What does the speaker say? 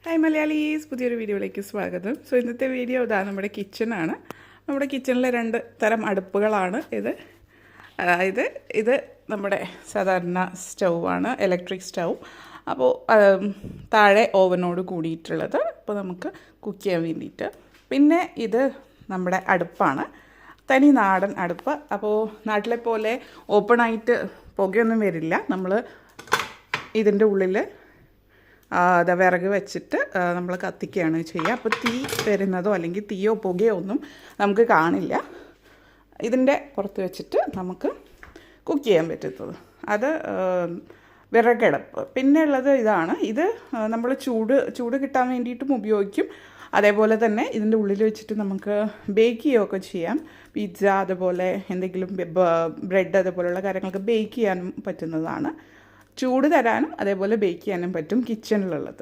Hi Malayalees, പുതിയൊരു വീഡിയോയിലേക്ക് സ്വാഗതം. ഇന്നത്തെ വീഡിയോ ഇതാ നമ്മുടെ കിച്ചണാണ്. നമ്മുടെ കിച്ചണിലെ 2 തരം അടുപ്പുകളാണ് ഇത്. ഇത് നമ്മുടെ സാധാരണ സ്റ്റൗവാണ്, ഇലക്ട്രിക് സ്റ്റൗ. അപ്പോൾ താഴെ ഓവനോട് കൂടിയിട്ടുള്ളത്, അപ്പോൾ നമുക്ക് കുക്ക് ചെയ്യാൻ വേണ്ടിയിട്ട്. പിന്നെ ഇത് നമ്മുടെ അടുപ്പാണ്, തനി നാടൻ അടുപ്പ്. അപ്പോൾ നാട്ടിലെ പോലെ ഓപ്പണായിട്ട് പുകയൊന്നും വരില്ല. നമ്മൾ ഇതിൻ്റെ ഉള്ളിൽ വിറക് വെച്ചിട്ട് നമ്മൾ കത്തിക്കുകയാണ് ചെയ്യുക. അപ്പോൾ തീ വരുന്നതോ അല്ലെങ്കിൽ തീയോ പുകയോ ഒന്നും നമുക്ക് കാണില്ല. ഇതിൻ്റെ പുറത്ത് വെച്ചിട്ട് നമുക്ക് കുക്ക് ചെയ്യാൻ പറ്റുന്നത് അത് വിറകടുപ്പ്. പിന്നെ ഉള്ളത് ഇതാണ്. ഇത് നമ്മൾ ചൂട് കിട്ടാൻ വേണ്ടിയിട്ടും ഉപയോഗിക്കും. അതേപോലെ തന്നെ ഇതിൻ്റെ ഉള്ളിൽ വെച്ചിട്ട് നമുക്ക് ബേക്ക് ചെയ്യുകയൊക്കെ ചെയ്യാം. പിസ്സ, അതുപോലെ എന്തെങ്കിലും ബ്രെഡ്, അതുപോലെയുള്ള കാര്യങ്ങളൊക്കെ ബേക്ക് ചെയ്യാനും പറ്റുന്നതാണ്. ചൂട് തരാനും അതേപോലെ ബേക്ക് ചെയ്യാനും പറ്റും കിച്ചണിലുള്ളത്.